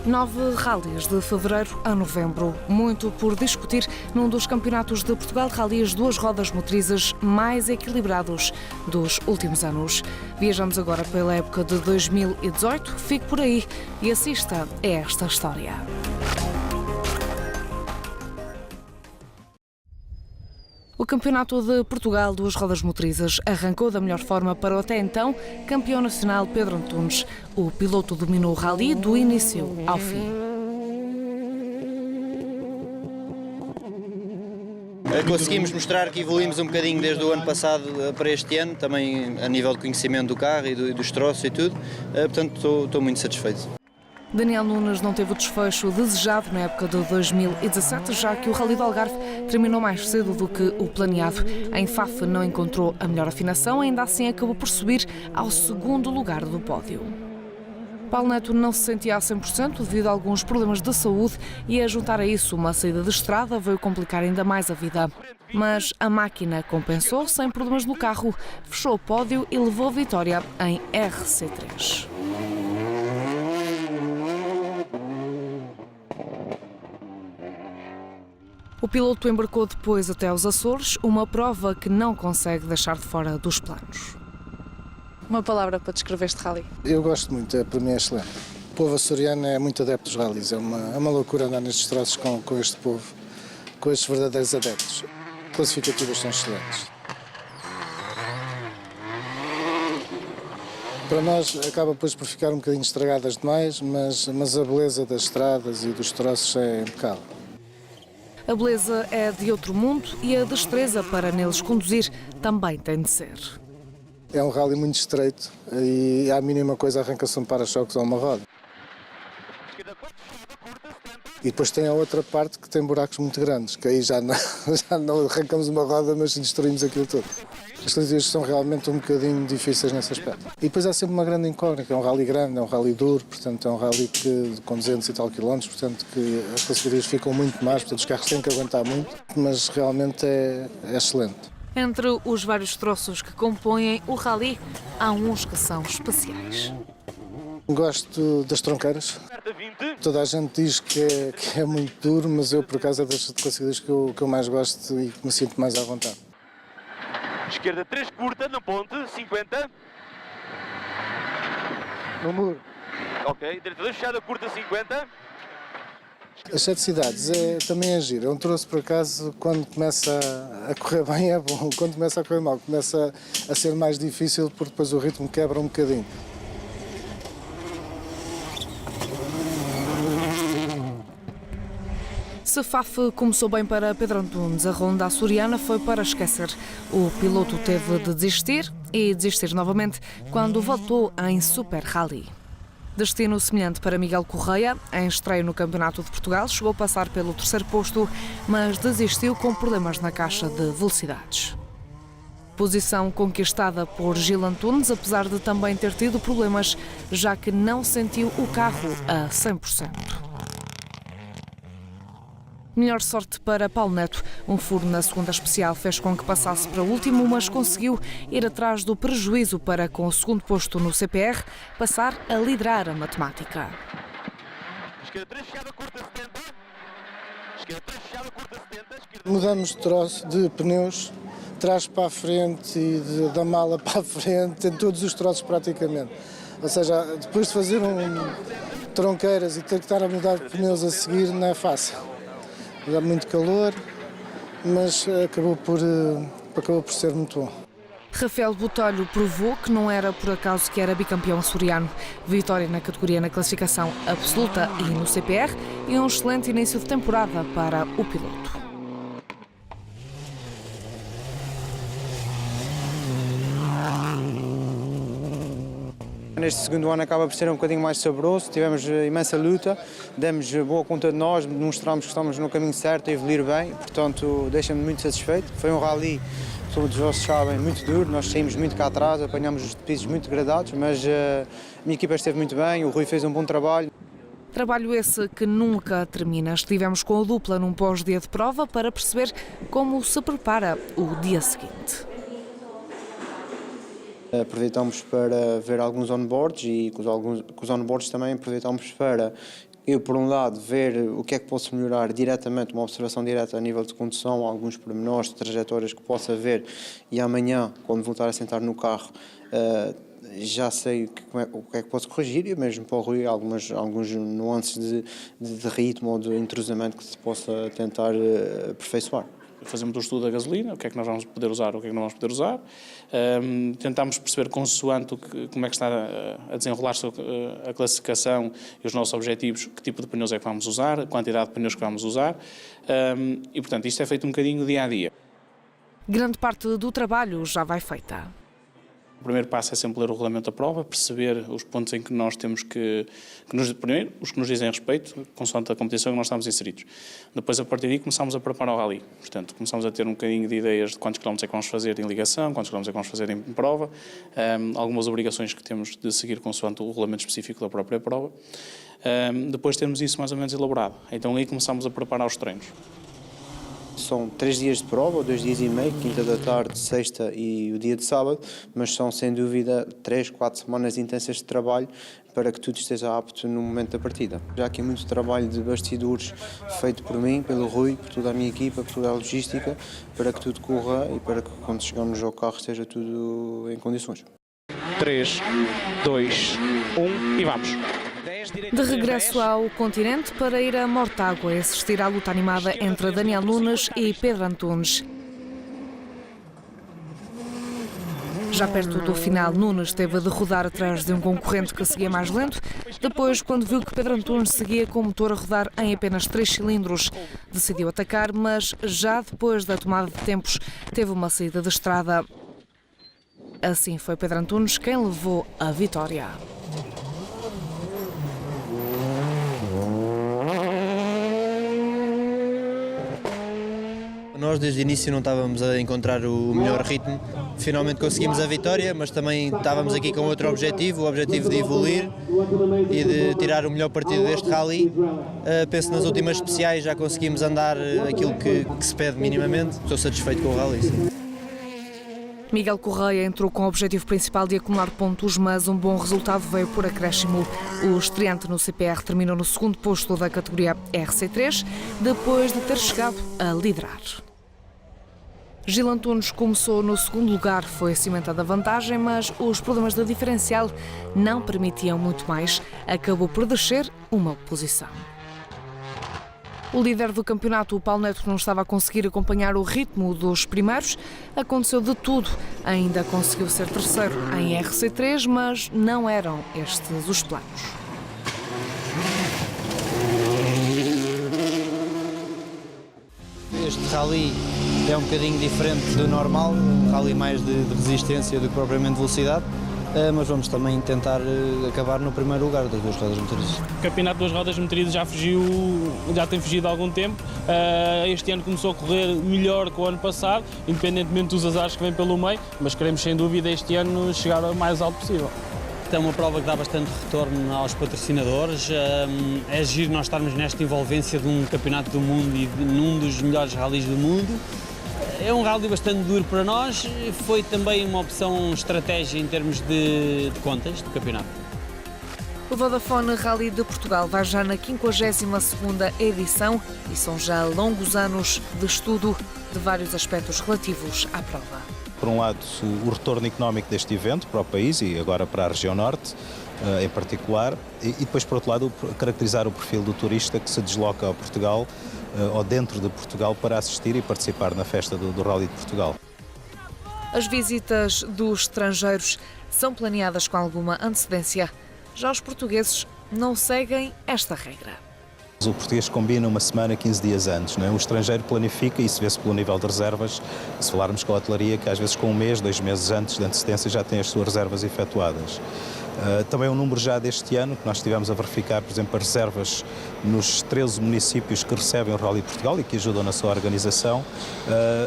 9 rallies de fevereiro a novembro. Muito por discutir num dos campeonatos de Portugal rallies duas rodas motrizes mais equilibrados dos últimos anos. Viajamos agora pela época de 2018. Fique por aí e assista a esta história. O Campeonato de Portugal duas rodas motrizes arrancou da melhor forma para o até então campeão nacional Pedro Antunes. O piloto dominou o rally do início ao fim. Conseguimos mostrar que evoluímos um bocadinho desde o ano passado para este ano, também a nível de conhecimento do carro e dos troços e tudo, portanto estou muito satisfeito. Daniel Nunes não teve o desfecho desejado na época de 2017, já que o Rally do Algarve terminou mais cedo do que o planeado. Em Faf não encontrou a melhor afinação, ainda assim acabou por subir ao segundo lugar do pódio. Paulo Neto não se sentia a 100% devido a alguns problemas de saúde e a juntar a isso uma saída de estrada veio complicar ainda mais a vida. Mas a máquina compensou, sem problemas no carro, fechou o pódio e levou a vitória em RC3. O piloto embarcou depois até aos Açores, uma prova que não consegue deixar de fora dos planos. Uma palavra para descrever este rally? Eu gosto muito, para mim é excelente. O povo açoriano é muito adepto dos rallies, é uma loucura andar nestes troços com este povo, com estes verdadeiros adeptos. Classificativas são excelentes. Para nós acaba depois por ficar um bocadinho estragadas demais, mas a beleza das estradas e dos troços é impecável. A beleza é de outro mundo e a destreza para neles conduzir também tem de ser. É um rally muito estreito e à mínima coisa arranca-se um para-choques ou uma roda. E depois tem a outra parte que tem buracos muito grandes, que aí já não arrancamos uma roda, mas destruímos aquilo tudo. As collidas são realmente um bocadinho difíceis nesse aspecto. E depois há sempre uma grande incógnita, é um rally grande, é um rally duro, portanto é um rally com 200 e tal quilómetros, portanto que as classificações ficam muito más, portanto os carros têm que aguentar muito, mas realmente é excelente. Entre os vários troços que compõem o rally, há uns que são especiais. Gosto das tronqueiras. Toda a gente diz que é muito duro, mas eu, por acaso, é das classificações que eu mais gosto e que me sinto mais à vontade. Esquerda 3 curta, na ponte, 50. No muro. Ok, direita 2 fechada, curta, 50. As 7 cidades também é giro. É um troço, por acaso, quando começa a correr bem é bom. Quando começa a correr mal, começa a ser mais difícil porque depois o ritmo quebra um bocadinho. Se Faf começou bem para Pedro Antunes, a ronda açoriana foi para esquecer. O piloto teve de desistir e desistir novamente quando voltou em Super Rally. Destino semelhante para Miguel Correia, em estreia no Campeonato de Portugal, chegou a passar pelo terceiro posto, mas desistiu com problemas na caixa de velocidades. Posição conquistada por Gil Antunes, apesar de também ter tido problemas, já que não sentiu o carro a 100%. Melhor sorte para Paulo Neto. Um furo na segunda especial fez com que passasse para o último, mas conseguiu ir atrás do prejuízo para, com o segundo posto no CPR, passar a liderar a matemática. Mudamos de troço de pneus, trás para a frente e da mala para a frente, em todos os troços praticamente. Ou seja, depois de fazer tronqueiras e ter que estar a mudar de pneus a seguir, não é fácil. Dá muito calor, mas acabou por ser muito bom. Rafael Botelho provou que não era por acaso que era bicampeão açoriano. Vitória na categoria na classificação absoluta e no CPR e um excelente início de temporada para o piloto. Neste segundo ano acaba por ser um bocadinho mais saboroso, tivemos imensa luta, demos boa conta de nós, demonstramos que estamos no caminho certo a evoluir bem, portanto deixa-me muito satisfeito. Foi um rally, todos vocês sabem, muito duro, nós saímos muito cá atrás, apanhamos os pisos muito degradados, mas a minha equipa esteve muito bem, o Rui fez um bom trabalho. Trabalho esse que nunca termina. Estivemos com a dupla num pós-dia de prova para perceber como se prepara o dia seguinte. Aproveitamos para ver alguns onboards e com os onboards também aproveitamos para Eu, por um lado, ver o que é que posso melhorar diretamente, uma observação direta a nível de condução, alguns pormenores, trajetórias que possa ver, e amanhã, quando voltar a sentar no carro, já sei o que é que posso corrigir, e mesmo para o Rui alguns nuances de ritmo ou de entrosamento que se possa tentar aperfeiçoar. Fazemos o estudo da gasolina, o que é que nós vamos poder usar, o que é que não vamos poder usar. Tentamos perceber consoante como é que está a desenrolar-se a classificação e os nossos objetivos, que tipo de pneus é que vamos usar, a quantidade de pneus que vamos usar. E, portanto, isto é feito um bocadinho dia a dia. Grande parte do trabalho já vai feita. O primeiro passo é sempre ler o regulamento da prova, perceber os pontos em que nós temos primeiro, os que nos dizem respeito, consoante a competição em que nós estamos inseridos. Depois, a partir daí, começamos a preparar o rally. Portanto, começamos a ter um bocadinho de ideias de quantos quilómetros é que vamos fazer em ligação, quantos quilómetros é que vamos fazer em prova, algumas obrigações que temos de seguir consoante o regulamento específico da própria prova. Depois temos isso mais ou menos elaborado. Então, aí começamos a preparar os treinos. São 3 dias de prova, ou 2 dias e meio, quinta da tarde, sexta e o dia de sábado, mas são sem dúvida 3, 4 semanas intensas de trabalho para que tudo esteja apto no momento da partida. Já aqui muito trabalho de bastidores feito por mim, pelo Rui, por toda a minha equipa, por toda a logística, para que tudo corra e para que quando chegamos ao carro esteja tudo em condições. 3, 2, 1 e vamos. De regresso ao continente para ir a Mortágua e assistir à luta animada entre Daniel Nunes e Pedro Antunes. Já perto do final, Nunes teve de rodar atrás de um concorrente que seguia mais lento. Depois, quando viu que Pedro Antunes seguia com o motor a rodar em apenas 3 cilindros, decidiu atacar, mas já depois da tomada de tempos, teve uma saída de estrada. Assim foi Pedro Antunes quem levou a vitória. Nós desde o início não estávamos a encontrar o melhor ritmo, finalmente conseguimos a vitória, mas também estávamos aqui com outro objetivo, o objetivo de evoluir e de tirar o melhor partido deste rally. Penso nas últimas especiais já conseguimos andar aquilo que se pede minimamente, estou satisfeito com o rally. Sim. Miguel Correia entrou com o objetivo principal de acumular pontos, mas um bom resultado veio por acréscimo. O estreante no CPR terminou no segundo posto da categoria RC3, depois de ter chegado a liderar. Gil Antunes começou no segundo lugar, foi cimentada a vantagem, mas os problemas da diferencial não permitiam muito mais. Acabou por descer uma posição. O líder do campeonato, o Paulo Neto, não estava a conseguir acompanhar o ritmo dos primeiros. Aconteceu de tudo. Ainda conseguiu ser terceiro em RC3, mas não eram estes os planos. Este rally é um bocadinho diferente do normal, um rally mais de resistência do que propriamente velocidade, mas vamos também tentar acabar no primeiro lugar das 2 rodas motorizes. O campeonato das rodas motorizes já tem fugido há algum tempo. Este ano começou a correr melhor que o ano passado, independentemente dos azares que vêm pelo meio, mas queremos sem dúvida este ano chegar ao mais alto possível. É uma prova que dá bastante retorno aos patrocinadores. É giro nós estarmos nesta envolvência de um campeonato do mundo e num dos melhores rallies do mundo. É um rally bastante duro para nós, foi também uma opção estratégia em termos de contas do campeonato. O Vodafone Rally de Portugal vai já na 52ª edição e são já longos anos de estudo de vários aspectos relativos à prova. Por um lado, o retorno económico deste evento para o país e agora para a região norte, em particular, e depois, por outro lado, caracterizar o perfil do turista que se desloca a Portugal ou dentro de Portugal para assistir e participar na festa do Rally de Portugal. As visitas dos estrangeiros são planeadas com alguma antecedência. Já os portugueses não seguem esta regra. O português combina uma semana, 15 dias antes, não é? O estrangeiro planifica, e isso vê-se pelo nível de reservas, se falarmos com a hotelaria, que às vezes com 1 mês, 2 meses antes de antecedência já tem as suas reservas efetuadas. Também um número já deste ano, que nós estivemos a verificar, por exemplo, as reservas nos 13 municípios que recebem o Rally de Portugal e que ajudam na sua organização,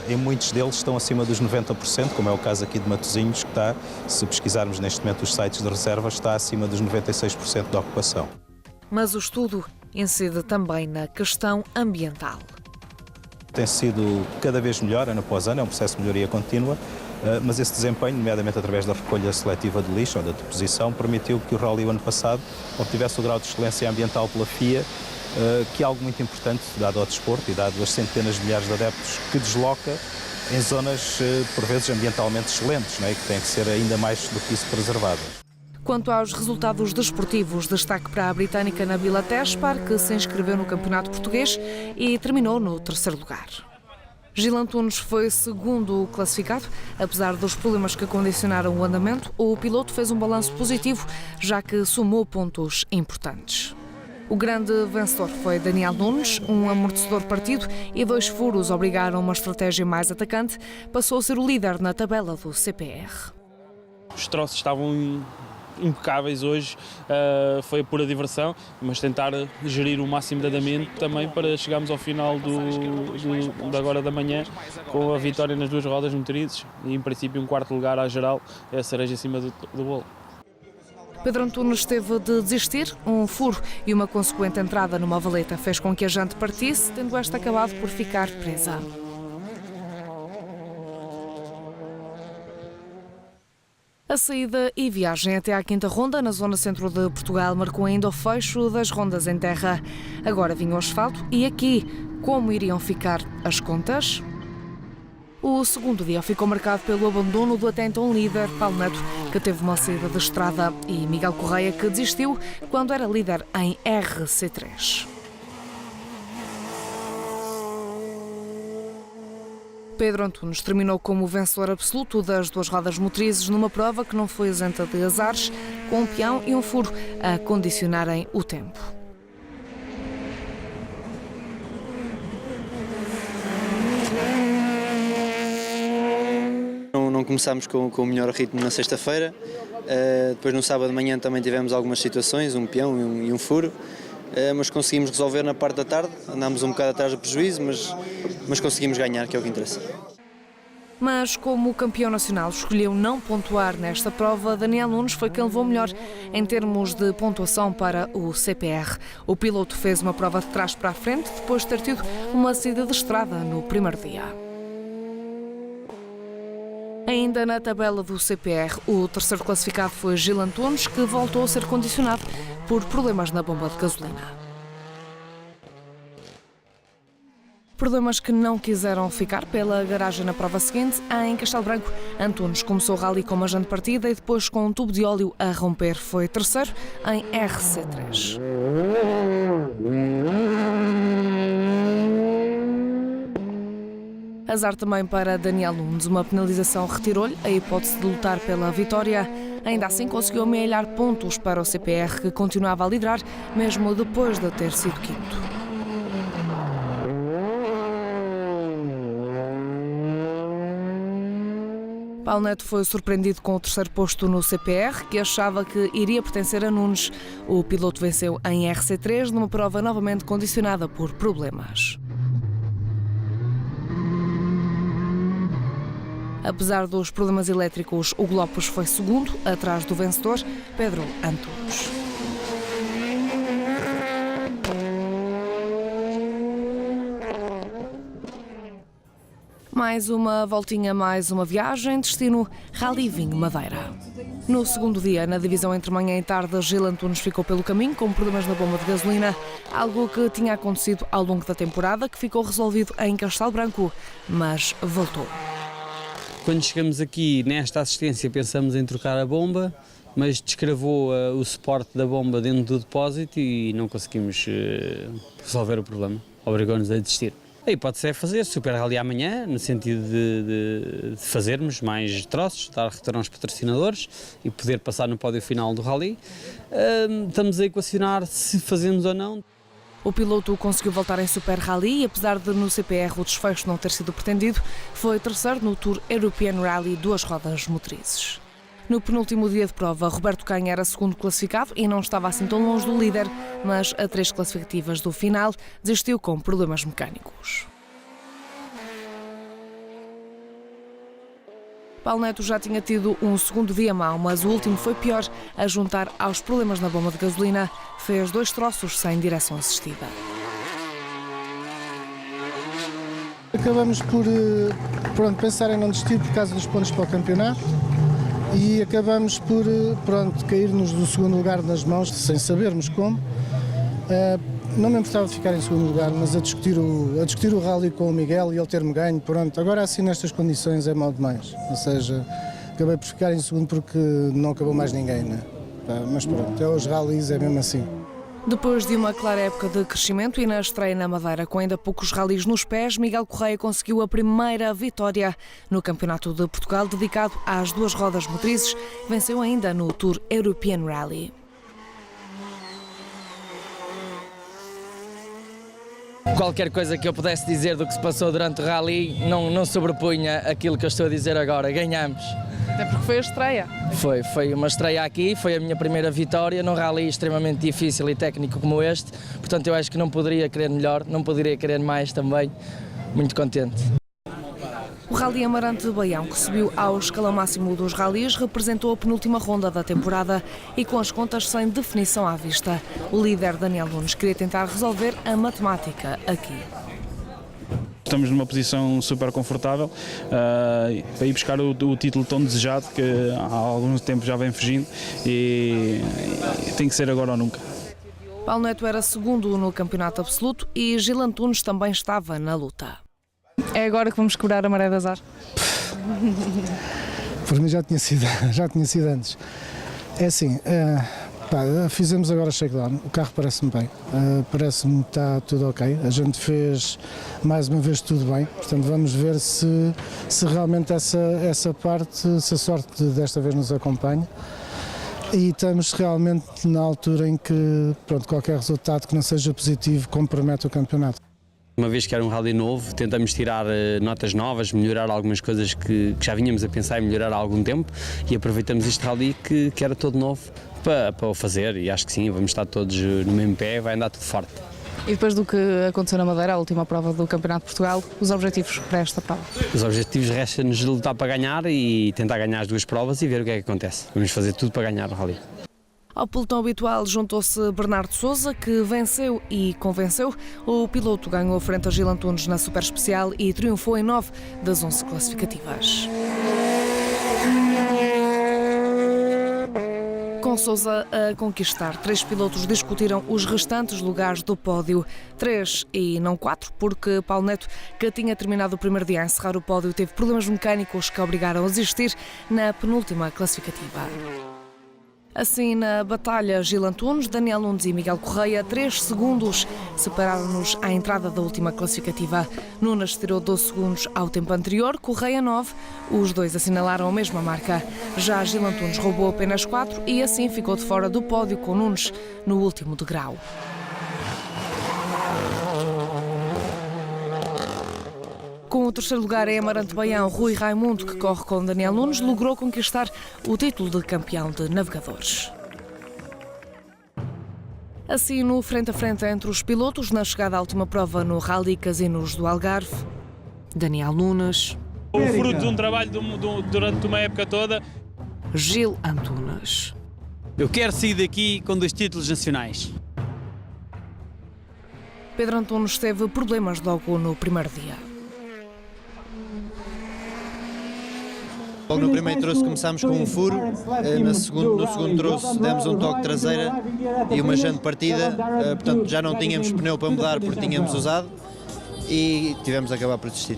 em muitos deles estão acima dos 90%, como é o caso aqui de Matosinhos, que está, se pesquisarmos neste momento os sites de reservas, está acima dos 96% da ocupação. Mas o estudo incide também na questão ambiental. Tem sido cada vez melhor, ano após ano, é um processo de melhoria contínua. mas esse desempenho, nomeadamente através da recolha seletiva de lixo ou da deposição, permitiu que o Rally o ano passado obtivesse o grau de excelência ambiental pela FIA, que é algo muito importante, dado ao desporto e dado as centenas de milhares de adeptos que desloca em zonas, por vezes, ambientalmente excelentes, não é? Que têm que ser ainda mais do que isso preservadas. Quanto aos resultados desportivos, destaque para a britânica Nabila Teshpar, que se inscreveu no Campeonato Português e terminou no 3º lugar. Gil Antunes foi segundo classificado. Apesar dos problemas que condicionaram o andamento, o piloto fez um balanço positivo, já que somou pontos importantes. O grande vencedor foi Daniel Nunes, um amortecedor partido e 2 furos obrigaram uma estratégia mais atacante. Passou a ser o líder na tabela do CPR. Os troços estavam impecáveis hoje, foi a pura diversão, mas tentar gerir o máximo de andamento também para chegarmos ao final de agora da manhã com a vitória nas 2 rodas motorizes e em princípio um 4º lugar à geral, é a cereja em cima do bolo. Pedro Antunes teve de desistir. Um furo e uma consequente entrada numa valeta fez com que a jante partisse, tendo esta acabado por ficar presa. A saída e viagem até à 5ª ronda, na zona centro de Portugal, marcou ainda o fecho das rondas em terra. Agora vinha o asfalto e aqui, como iriam ficar as contas? O segundo dia ficou marcado pelo abandono do até então líder, Paulo Neto, que teve uma saída de estrada, e Miguel Correia, que desistiu quando era líder em RC3. Pedro Antunes terminou como vencedor absoluto das 2 rodas motrizes numa prova que não foi isenta de azares, com um peão e um furo a condicionarem o tempo. Não começámos com o melhor ritmo na sexta-feira, depois no sábado de manhã também tivemos algumas situações, um peão e um furo, mas conseguimos resolver na parte da tarde, andámos um bocado atrás do prejuízo, mas conseguimos ganhar, que é o que interessa. Mas como o campeão nacional escolheu não pontuar nesta prova, Daniel Nunes foi quem levou melhor em termos de pontuação para o CPR. O piloto fez uma prova de trás para a frente, depois de ter tido uma saída de estrada no primeiro dia. Ainda na tabela do CPR, o 3º classificado foi Gil Antunes, que voltou a ser condicionado por problemas na bomba de gasolina. Problemas que não quiseram ficar pela garagem na prova seguinte. Em Castelo Branco, Antunes começou o rally com uma jante partida e depois com um tubo de óleo a romper. Foi 3º em RC3. Azar também para Daniel Nunes. Uma penalização retirou-lhe a hipótese de lutar pela vitória. Ainda assim conseguiu amealhar pontos para o CPR, que continuava a liderar, mesmo depois de ter sido 5º. Paulo Neto foi surpreendido com o 3º posto no CPR, que achava que iria pertencer a Nunes. O piloto venceu em RC3 numa prova novamente condicionada por problemas. Apesar dos problemas elétricos, o Glopus foi segundo, atrás do vencedor, Pedro Antunes. Mais uma voltinha, mais uma viagem, destino Rally Vinho Madeira. No segundo dia, na divisão entre manhã e tarde, Gil Antunes ficou pelo caminho com problemas na bomba de gasolina, algo que tinha acontecido ao longo da temporada, que ficou resolvido em Castelo Branco, mas voltou. Quando chegamos aqui nesta assistência pensamos em trocar a bomba, mas descravou o suporte da bomba dentro do depósito e não conseguimos resolver o problema. Obrigou-nos a desistir. A hipótese é fazer Super Rally amanhã, no sentido de fazermos mais troços, dar retorno aos patrocinadores e poder passar no pódio final do Rally. Estamos a equacionar se fazemos ou não. O piloto conseguiu voltar em Super Rally e, apesar de no CPR o desfecho não ter sido pretendido, foi 3º no Tour European Rally 2 rodas motrizes. No penúltimo dia de prova, Roberto Canha era 2º classificado e não estava assim tão longe do líder, mas a 3 classificativas do final desistiu com problemas mecânicos. Paulo Neto já tinha tido um segundo dia mau, mas o último foi pior. A juntar aos problemas na bomba de gasolina, fez 2 troços sem direção assistida. acabamos por pensar em não desistir por causa dos pontos para o campeonato e acabamos por cair-nos do segundo lugar nas mãos, sem sabermos como. Não me importava de ficar em segundo lugar, mas a discutir o rally com o Miguel e ele ter-me ganho, pronto, agora assim nestas condições é mau demais. Ou seja, acabei por ficar em segundo porque não acabou mais ninguém, né? Mas pronto, os rallies é mesmo assim. Depois de uma clara época de crescimento e na estreia na Madeira com ainda poucos rallies nos pés, Miguel Correia conseguiu a primeira vitória no Campeonato de Portugal dedicado às 2 rodas motrizes. Venceu ainda no Tour European Rally. Qualquer coisa que eu pudesse dizer do que se passou durante o rally não sobrepunha aquilo que eu estou a dizer agora. Ganhamos. Até porque foi a estreia. Foi uma estreia aqui, foi a minha primeira vitória num rally extremamente difícil e técnico como este. Portanto, eu acho que não poderia querer melhor, não poderia querer mais também. Muito contente. O Rally Amarante de Baião, que subiu ao escalão máximo dos rallies, representou a penúltima ronda da temporada e com as contas sem definição à vista. O líder Daniel Nunes queria tentar resolver a matemática aqui. Estamos numa posição super confortável para ir buscar o título tão desejado que há algum tempo já vem fugindo e tem que ser agora ou nunca. Paulo Neto era segundo no campeonato absoluto e Gil Antunes também estava na luta. É agora que vamos quebrar a maré de azar? Por mim já tinha sido antes. É assim, fizemos agora shakedown, o carro parece-me bem, parece-me que está tudo ok, a gente fez mais uma vez tudo bem, portanto vamos ver se realmente essa parte, se a sorte desta vez nos acompanha. E estamos realmente na altura em que qualquer resultado que não seja positivo compromete o campeonato. Uma vez que era um rally novo, tentamos tirar notas novas, melhorar algumas coisas que já vínhamos a pensar em melhorar há algum tempo e aproveitamos este rally que era todo novo para o fazer e acho que sim, vamos estar todos no mesmo pé, vai andar tudo forte. E depois do que aconteceu na Madeira, a última prova do Campeonato de Portugal, os objetivos para esta prova? Os objetivos restam-nos lutar para ganhar e tentar ganhar as 2 provas e ver o que é que acontece. Vamos fazer tudo para ganhar o rally. Ao pelotão habitual juntou-se Bernardo Sousa, que venceu e convenceu. O piloto ganhou frente a Gil Antunes na Super Especial e triunfou em 9 das 11 classificativas. Com Sousa a conquistar, 3 pilotos discutiram os restantes lugares do pódio. 3 e não 4, porque Paulo Neto, que tinha terminado o primeiro dia a encerrar o pódio, teve problemas mecânicos que obrigaram a desistir na penúltima classificativa. Assim, na batalha, Gil Antunes, Daniel Nunes e Miguel Correia, 3 segundos separaram-nos à entrada da última classificativa. Nunes tirou 12 segundos ao tempo anterior, Correia 9. Os dois assinalaram a mesma marca. Já Gil Antunes roubou apenas 4 e assim ficou de fora do pódio com Nunes no último degrau. Com o terceiro lugar em Amarante Baião, Rui Raimundo, que corre com Daniel Nunes, logrou conquistar o título de campeão de navegadores. Assim, no frente a frente entre os pilotos, na chegada à última prova no Rally Casinos do Algarve, Daniel Nunes. O fruto de um trabalho durante uma época toda. Gil Antunes. Eu quero sair daqui com 2 títulos nacionais. Pedro Antunes teve problemas logo no primeiro dia. Logo no primeiro troço começámos com um furo, no segundo troço demos um toque traseira e uma jante partida, portanto já não tínhamos pneu para mudar porque tínhamos usado e tivemos a acabar por desistir.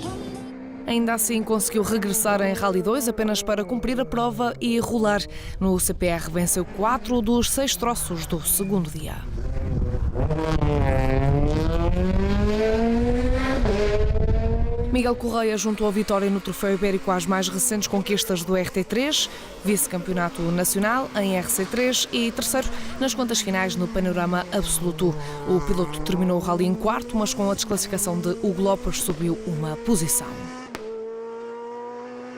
Ainda assim conseguiu regressar em Rally 2 apenas para cumprir a prova e rolar. No CPR venceu 4 dos 6 troços do segundo dia. Miguel Correia juntou a vitória no Troféu Ibérico às mais recentes conquistas do RT3, vice-campeonato nacional em RC3 e terceiro nas contas finais no panorama absoluto. O piloto terminou o rally em 4º, mas com a desclassificação de Hugo Lopes subiu uma posição.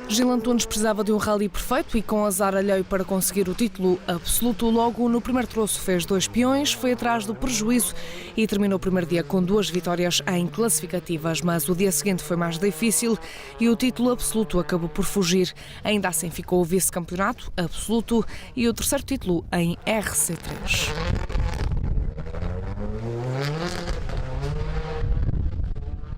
Gil Antunes precisava de um rally perfeito e com azar alheio para conseguir o título absoluto. Logo no primeiro troço fez 2 peões, foi atrás do prejuízo e terminou o primeiro dia com 2 vitórias em classificativas, mas o dia seguinte foi mais difícil e o título absoluto acabou por fugir. Ainda assim ficou o vice-campeonato absoluto e o terceiro título em RC3.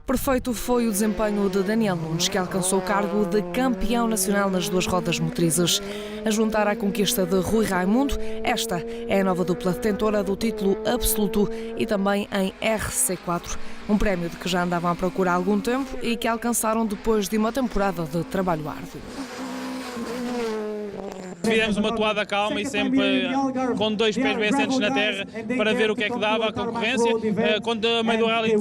Perfeito foi o desempenho de Daniel Nunes, que alcançou o cargo de campeão nacional nas duas rodas motrizes. A juntar à conquista de Rui Raimundo, esta é a nova dupla detentora do título absoluto e também em RC4, um prémio de que já andavam à procura há algum tempo e que alcançaram depois de uma temporada de trabalho árduo. Fizemos uma toada calma e sempre com 2 pés bem assentos na terra para ver o que é que dava a concorrência. Quando a meio do rally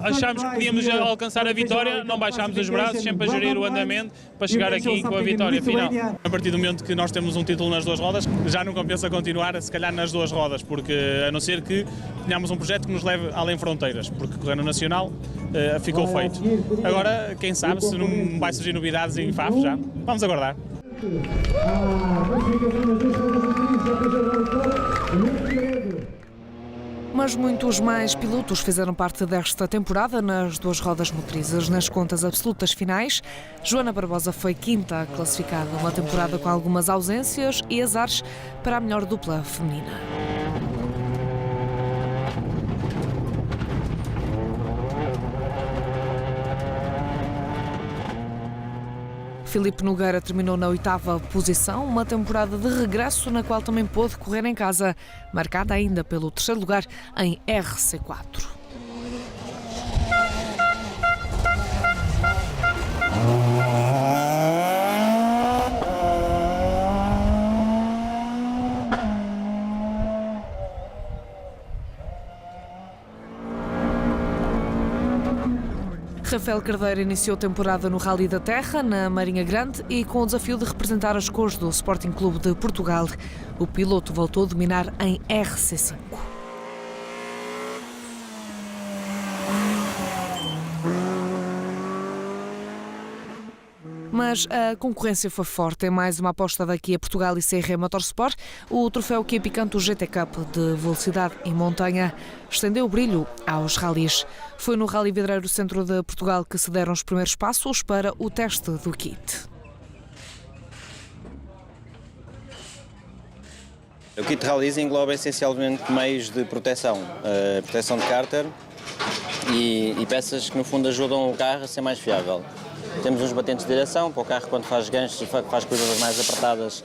achámos que podíamos alcançar a vitória, não baixámos os braços, sempre a gerir o andamento para chegar aqui com a vitória final. A partir do momento que nós temos um título nas duas rodas, já não compensa continuar, se calhar, nas duas rodas, porque a não ser que tenhamos um projeto que nos leve além fronteiras, porque correr no Nacional ficou feito. Agora, quem sabe, se não vai surgir novidades em FAF já, vamos aguardar. Mas muitos mais pilotos fizeram parte desta temporada nas duas rodas motrizes. Nas contas absolutas finais, Joana Barbosa foi quinta classificada, uma temporada com algumas ausências e azares para a melhor dupla feminina. Filipe Nogueira terminou na 8ª posição, uma temporada de regresso na qual também pôde correr em casa, marcada ainda pelo 3º lugar em RC4. Rafael Cardeiro iniciou a temporada no Rally da Terra, na Marinha Grande, e com o desafio de representar as cores do Sporting Clube de Portugal. O piloto voltou a dominar em RC5. Mas a concorrência foi forte. É mais uma aposta da Kia Portugal e CR Motorsport. O troféu Kia Picanto GT Cup de velocidade em montanha estendeu o brilho aos rallies. Foi no Rally Vidreiro Centro de Portugal que se deram os primeiros passos para o teste do kit. O kit de rallies engloba essencialmente meios de proteção, proteção de cárter e peças que no fundo ajudam o carro a ser mais fiável. Temos uns batentes de direção para o carro, quando faz ganchos e faz coisas mais apertadas,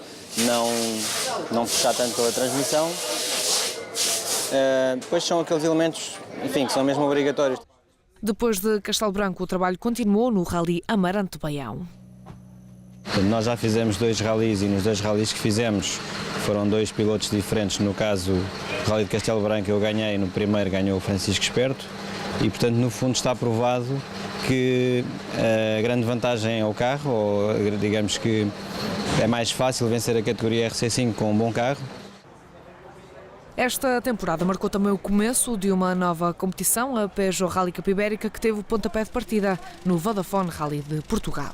não puxar tanto a transmissão. Depois são aqueles elementos, enfim, que são mesmo obrigatórios. Depois de Castelo Branco, o trabalho continuou no Rally Amarante Baião. Nós já fizemos 2 rallies e nos 2 rallies que fizemos foram 2 pilotos diferentes. No caso, o Rally de Castelo Branco eu ganhei, no primeiro ganhou o Francisco Esperto e, portanto, no fundo está provado que a grande vantagem é o carro, ou digamos que é mais fácil vencer a categoria RC5 com um bom carro. Esta temporada marcou também o começo de uma nova competição, a Peugeot Rally Cup Ibérica, que teve o pontapé de partida no Vodafone Rally de Portugal.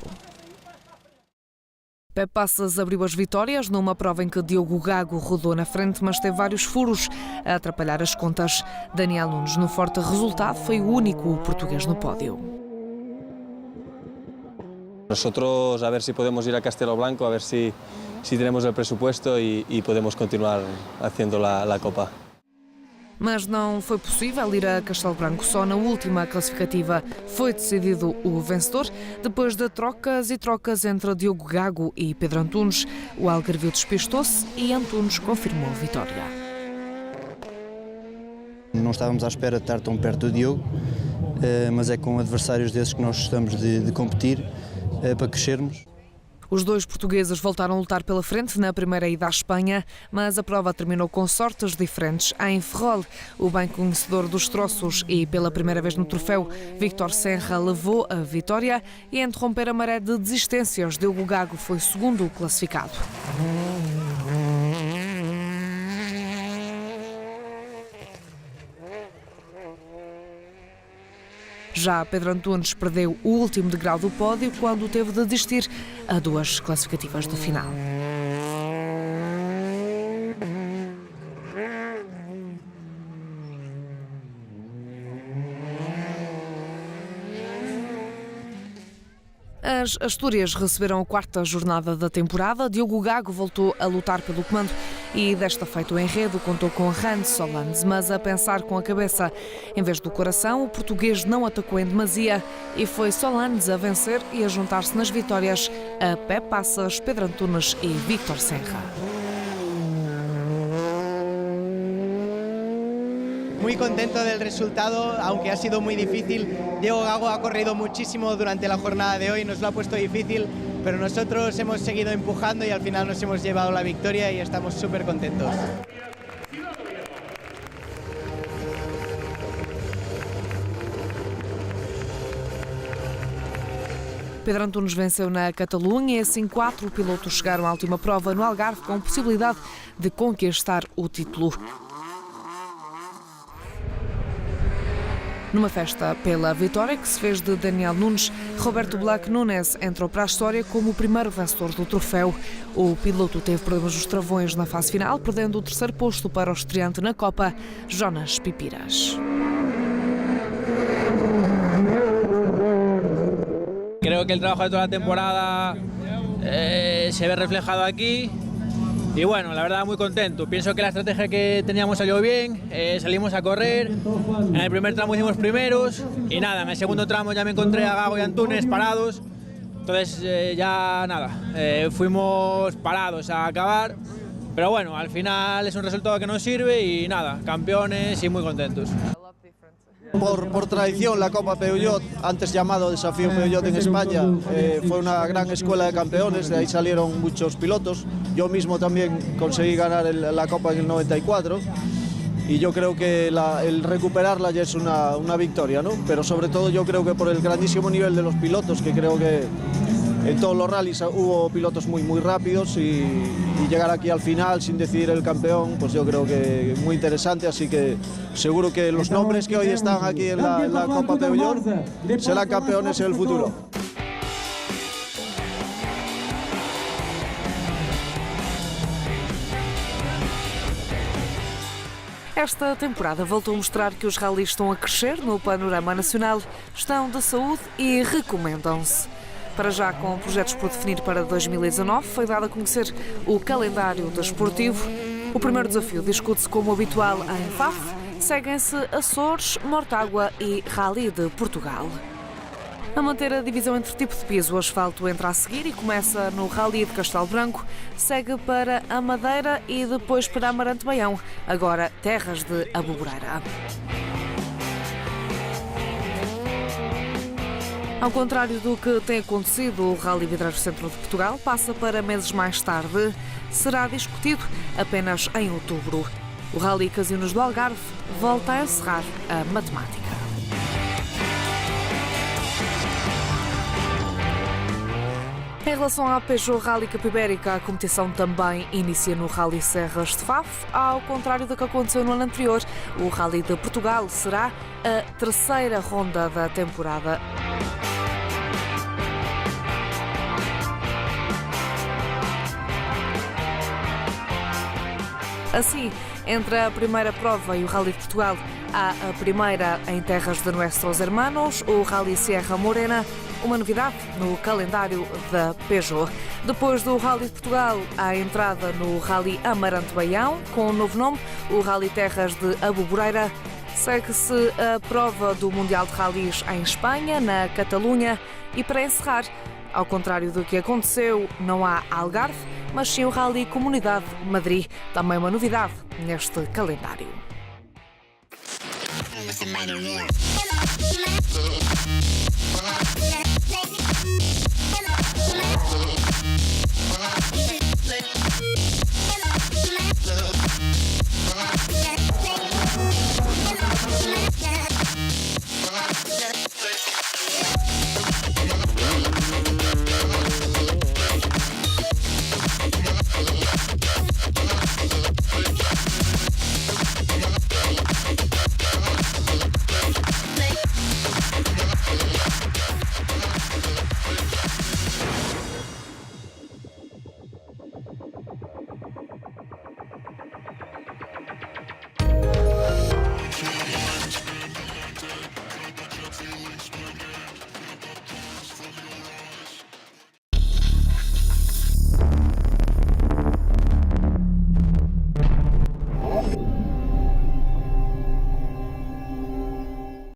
Pepe Passas abriu as vitórias numa prova em que Diogo Gago rodou na frente, mas teve vários furos a atrapalhar as contas. Daniel Nunes, no forte resultado, foi o único português no pódio. Nosotros a ver si podemos ir a Castelo Branco, a ver si tenemos el presupuesto y podemos continuar haciendo la Copa. Mas não foi possível ir a Castelo Branco. Só na última classificativa foi decidido o vencedor. Depois de trocas e trocas entre Diogo Gago e Pedro Antunes, o algarvio despistou-se e Antunes confirmou a vitória. Não estávamos à espera de estar tão perto do Diogo, mas é com adversários desses que nós gostamos de competir para crescermos. Os 2 portugueses voltaram a lutar pela frente na primeira ida à Espanha, mas a prova terminou com sortes diferentes. Em Ferrol, o bem conhecedor dos troços e pela primeira vez no troféu, Victor Serra levou a vitória e a interromper a maré de desistências, Diogo Gago foi segundo classificado. Já Pedro Antunes perdeu o último degrau do pódio quando teve de desistir a 2 classificativas do final. As Astúrias receberam a 4ª jornada da temporada. Diogo Gago voltou a lutar pelo comando e desta feita o enredo contou com Hans Solans, mas a pensar com a cabeça em vez do coração, o português não atacou em demasia e foi Solans a vencer e a juntar-se nas vitórias a Pep Passas, Pedro Antunes e Víctor Senra. Muy contento del resultado, aunque ha sido muy difícil. Diego Gago ha corrido muchísimo durante la jornada de hoy, nos lo ha puesto difícil, pero nosotros hemos seguido empujando y al final nos hemos llevado la victoria y estamos súper contentos. Pedro Antunes venceu na Catalunha e assim 4 pilotos chegaram à última prova no Algarve com possibilidade de conquistar o título. Numa festa pela vitória que se fez de Daniel Nunes, Roberto Black Nunes entrou para a história como o primeiro vencedor do troféu. O piloto teve problemas nos travões na fase final, perdendo o terceiro posto para o estreante na Copa, Jonas Pipiras. Creo que el trabajo de toda la temporada se ve reflejado aquí. Y bueno, la verdad muy contento. Pienso que la estrategia que teníamos salió bien, salimos a correr, en el primer tramo hicimos primeros y nada, en el segundo tramo ya me encontré a Gago y Antunes parados, entonces ya nada, fuimos parados a acabar, pero bueno, al final es un resultado que nos sirve y nada, campeones y muy contentos. Por tradición, la Copa Peugeot, antes llamado Desafío Peugeot en España, fue una gran escuela de campeones, de ahí salieron muchos pilotos. Yo mismo también conseguí ganar la Copa en el 94 y yo creo que el recuperarla ya es una victoria, ¿no? Pero sobre todo yo creo que por el grandísimo nivel de los pilotos, que creo que en todos los rallies hubo pilotos muy rápidos y llegar aquí al final sin decidir el campeón, pues yo creo que muy interesante, así que seguro que los nombres que hoy están aquí en la Copa Peugeot serán campeones en el futuro. Esta temporada voltou a mostrar que os rallies estão a crescer no panorama nacional, estão de saúde e recomendam-se. Para já, com projetos por definir para 2019, foi dado a conhecer o calendário desportivo. O primeiro desafio discute-se como habitual em Faf, seguem-se Açores, Mortágua e Rally de Portugal. A manter a divisão entre tipo de piso, o asfalto entra a seguir e começa no Rally de Castelo Branco, segue para a Madeira e depois para Amarante Baião, agora terras de Aboboreira. Ao contrário do que tem acontecido, o Rally Vidreiros Centro de Portugal passa para meses mais tarde. Será discutido apenas em outubro. O Rally Casinos do Algarve volta a encerrar a matemática. Em relação à Peugeot Rally Capibérica, a competição também inicia no Rally Serras de Faf. Ao contrário do que aconteceu no ano anterior, o Rally de Portugal será a terceira ronda da temporada. Assim, entre a primeira prova e o Rally de Portugal, há a primeira em terras de Nuestros Hermanos, o Rally Sierra Morena, uma novidade no calendário da Peugeot. Depois do Rally de Portugal, há a entrada no Rally Amarante Baião, com um novo nome, o Rally Terras de Aboboreira. Segue-se a prova do Mundial de Rallys em Espanha, na Catalunha, e para encerrar, ao contrário do que aconteceu, não há Algarve, mas sim o Rally Comunidade Madrid, também uma novidade neste calendário.